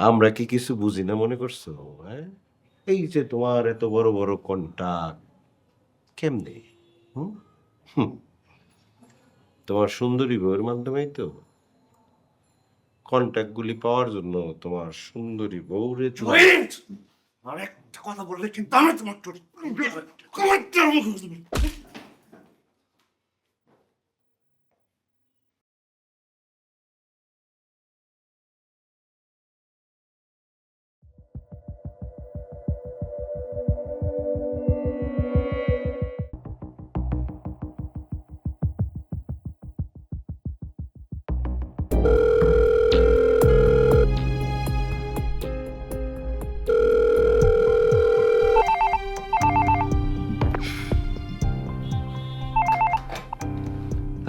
আমরা কি কিছু বুঝি না মনে করছো? হ্যাঁ? এই যে তোমার এত বড় বড় কন্টাক্ট কেমনে? হুম? হুম, তোমার সুন্দরী বউয়ের মাধ্যমেই তো। কন্টাক্ট গুলি পাওয়ার জন্য তোমার সুন্দরী বউরে জহির! আর একটা কথা বললে কিন্তু আমি তোমার খবরদার মুখে বলবি।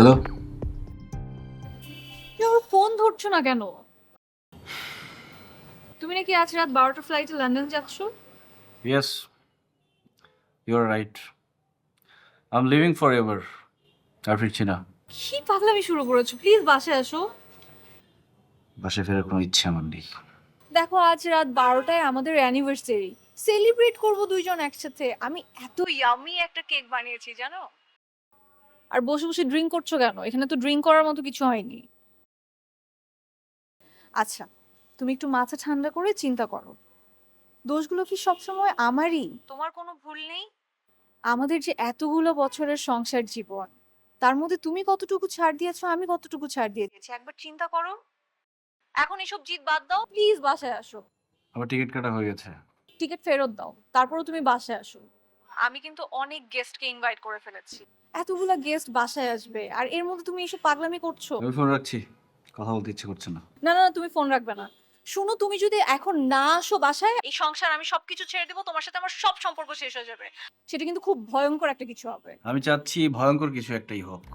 হ্যালো। তুমি আমার ফোন ধরছো না কেন? তুমি নাকি আজ রাত 12টা ফ্লাইটে লন্ডন যাচ্ছ? Yes, you are right. I am living forever. আর ফিরছি না। কি পাগলামি শুরু করেছো? প্লিজ বাসায় আসো। বাসায় ফেরার কোনো ইচ্ছে আমার নেই। দেখো আজ রাত 12টায় আমাদের অ্যানিভার্সারি। সেলিব্রেট করব দুইজন একসাথে। আমি এত ইয়ামি একটা কেক বানিয়েছি জানো? আর বসে বসে ড্রিঙ্ক করছো কেন? এখানে তো ড্রিঙ্ক করার মতো কিছু হয়নি। আচ্ছা, তুমি একটু মাথা ঠান্ডা করে চিন্তা করো। দোষগুলো কি সবসময় আমারই? তোমার কোনো ভুল নেই? আমাদের যে এতগুলো বছরের সংসার জীবন, তার মধ্যে তুমি কতটুকু ছাড় দিয়েছো, আমি কতটুকু ছাড় দিয়ে দিয়েছি, একবার চিন্তা করো। এখন এসব জিদ বাদ দাও, প্লিজ বাসায় আসো। আমার টিকিট কাটা হয়ে গেছে। টিকিট ফেরত দাও, তারপরও তুমি বাসায় আসো। আমি কিন্তু অনেক গেস্টকে ইনভাইট করে ফেলেছি। এতগুলা গেস্ট বাসায় আসবে, আর এর মধ্যে তুমি এসব পাগলামি করছো। আমি ফোন রাখছি, কথা বলতে ইচ্ছে করছে না। না না না, তুমি ফোন রাখবে না। শুনো, তুমি যদি এখন না আসো বাসায়, এই সংসার আমি সবকিছু ছেড়ে দেবো, তোমার সাথে আমার সব সম্পর্ক শেষ হয়ে যাবে। সেটা কিন্তু খুব ভয়ঙ্কর একটা কিছু হবে। আমি চাচ্ছি ভয়ঙ্কর কিছু একটাই হোক।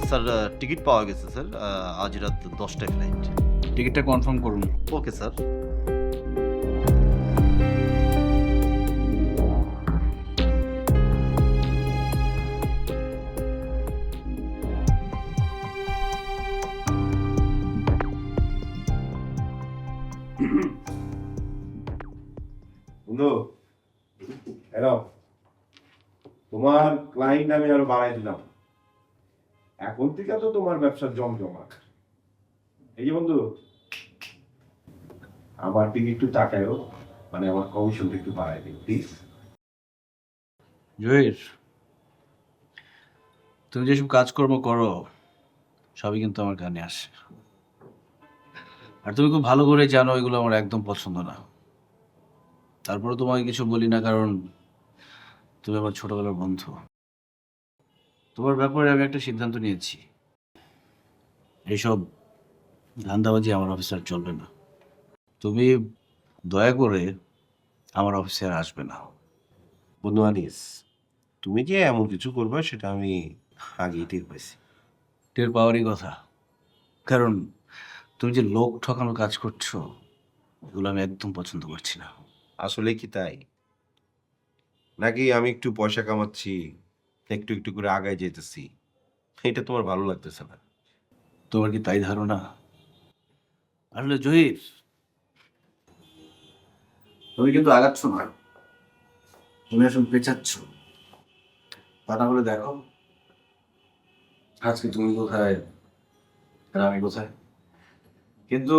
স্যার টিকিট পাওয়া গেছে স্যার আজ রাত 10টায় ফ্লাইট। টিকিটটা কনফার্ম করুন। Okay sir. বন্ধু, হ্যালো, তোমার ক্লায়েন্ট আমি আরো বাড়াই দিলাম। এখন থেকে তো তোমার ব্যবসা জমজমাট। এই যে বন্ধু, আমার দিকে একটু তাকায়ও, মানে আমার কমিশনটা একটু বাড়াই দিন প্লিজ। জহির, তুমি যেসব কাজকর্ম করো সবই কিন্তু আমার কানে আসে। আর তুমি খুব ভালো করে জানো এগুলো আমার একদম পছন্দ না। তারপরে তোমাকে কিছু বলি না, কারণ তুমি আমার ছোটবেলার বন্ধু। তোমার ব্যাপারে আমি একটা সিদ্ধান্ত নিয়েছি। এইসব ধান্দাবাজি আমার অফিসে আর চলবে না। তুমি দয়া করে আমার অফিসে আর আসবে না। বন্ধু আনিস, তুমি যে এমন কিছু করবে সেটা আমি আগেই টের পাইছি। টের পাওয়ারই কথা, কারণ তুমি যে লোক ঠকানোর কাজ করছো এগুলো আমি একদম পছন্দ করছি না। আসলে কি তাই? নাকি আমি একটু পয়সা কামাচ্ছি, একটু একটু করে আগায় যেতেছি, এটা তোমার ভালো লাগতেছে না? তোমার কি তাই ধারণা? আসলে জহির, তুমি কিন্তু আগাচ্ছ না, তুমি আসলে পেঁচাচ্ছ। তা না করে দেখো আজকে তুমি কোথায় আর আমি কোথায়। কিন্তু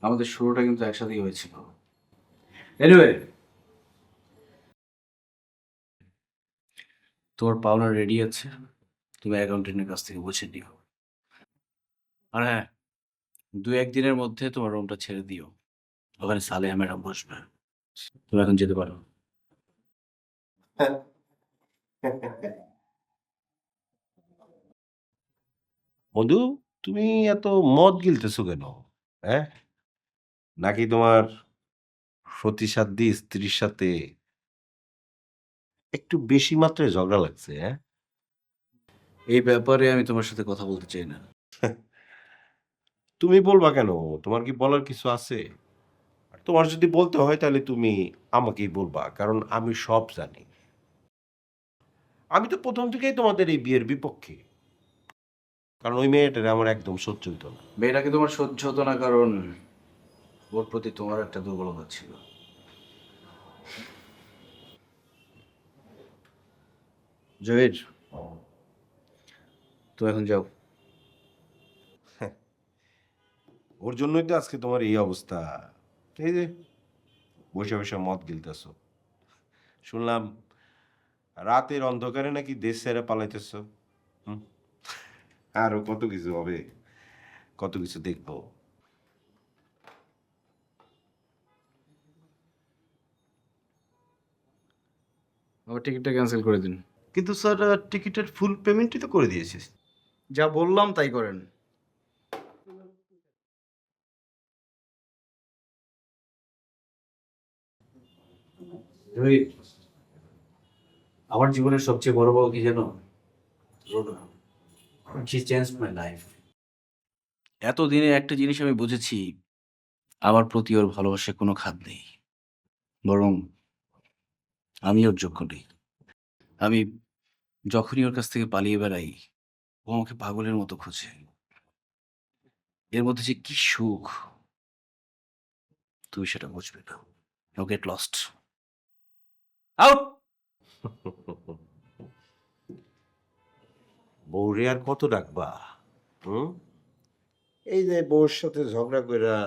আমাদের শুরুটা কিন্তু একসাথেই হয়েছিল। এনিওয়ে, তোমার পাওনা রেডি আছে, তুমি অ্যাকাউন্টেন্টের কাছ থেকে বুঝে নিও। আর হ্যাঁ, 2-1 দিনের মধ্যে তোমার রুমটা ছেড়ে দিও, ওখানে সালেহা ম্যাডাম বসবে। তুমি এখন যেতে পারো। বন্ধু, তুমি এত মদ গিলতেছো কেন? হ্যাঁ, নাকি তোমার সতীসাধ্যী স্ত্রীর সাথে একটু বেশি মাত্রায় ঝগড়া লাগছে? হ্যাঁ, এই ব্যাপারে আমি তোমার সাথে কথা বলতে চাই না। তুমি বলবা কেন? তোমার কি বলার কিছু আছে? আর তোমার যদি বলতে হয় তাহলে তুমি আমাকেই বলবা, কারণ আমি সব জানি। আমি তো প্রথম থেকেই তোমাদের এই বিয়ের বিপক্ষে, কারণ ওই মেয়েটারে আমার একদম সহ্য হইতো না। মেয়েটাকে তোমার সহ্য হতো না কারণ ওর প্রতি তোমার একটা দুর্বলতা ছিল। জহির, তো এখন যাও। ওর জন্যই তো আজকে তোমার এই অবস্থা। এই যে বসে বসে মদ গিলতেছ, শুনলাম রাতের অন্ধকারে নাকি দেশ ছেড়ে পালাইতেছ। হুম, আরো কত কিছু হবে, কত কিছু দেখবো। আমার টিকিটটা ক্যান্সেল করে দিন। কিন্তু স্যার টিকিটের ফুল পেমেন্টই তো করে দিয়েছিস। যা বললাম তাই করেন। জহির, আমার জীবনের সবচেয়ে বড় বউ কি জানো? রোনা। She change my life. এতদিনে একটা জিনিস আমি বুঝেছি, আমার প্রতি ওর ভালোবাসায় কোনো খাদ নেই, বরং আমি ওর যোগ্য নেই। আমি যখনই ওর কাছ থেকে পালিয়ে বেড়াই, ও আমাকে পাগলের মতো খোঁজে। এর মধ্যে যে কি সুখ, তুই সেটা বুঝবি না। No get lost. আউট। বউরে আর কত ডাকবা? হুম, এই যে বউর সাথে ঝগড়া কইরা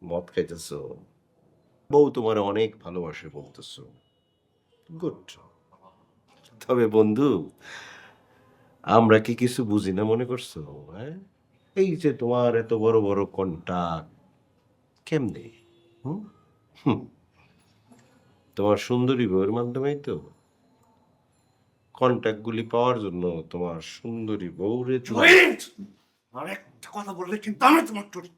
মদ খাইতেছ, বউ তোমার অনেক ভালোবাসে বলতেছ, গুড। তবে বন্ধু, আমরা কি কিছু বুঝি না মনে করছো? হ্যাঁ, এই যে তোমার এত বড় বড় কন্টাক্ট কেমনে? হুম হুম, তোমার সুন্দরী বউয়ের মাধ্যমেই তো। কন্টাক্ট গুলি পাওয়ার জন্য তোমার সুন্দরী বউরে আর একটা কথা বললে কিন্তু আমি তোমার টুটি।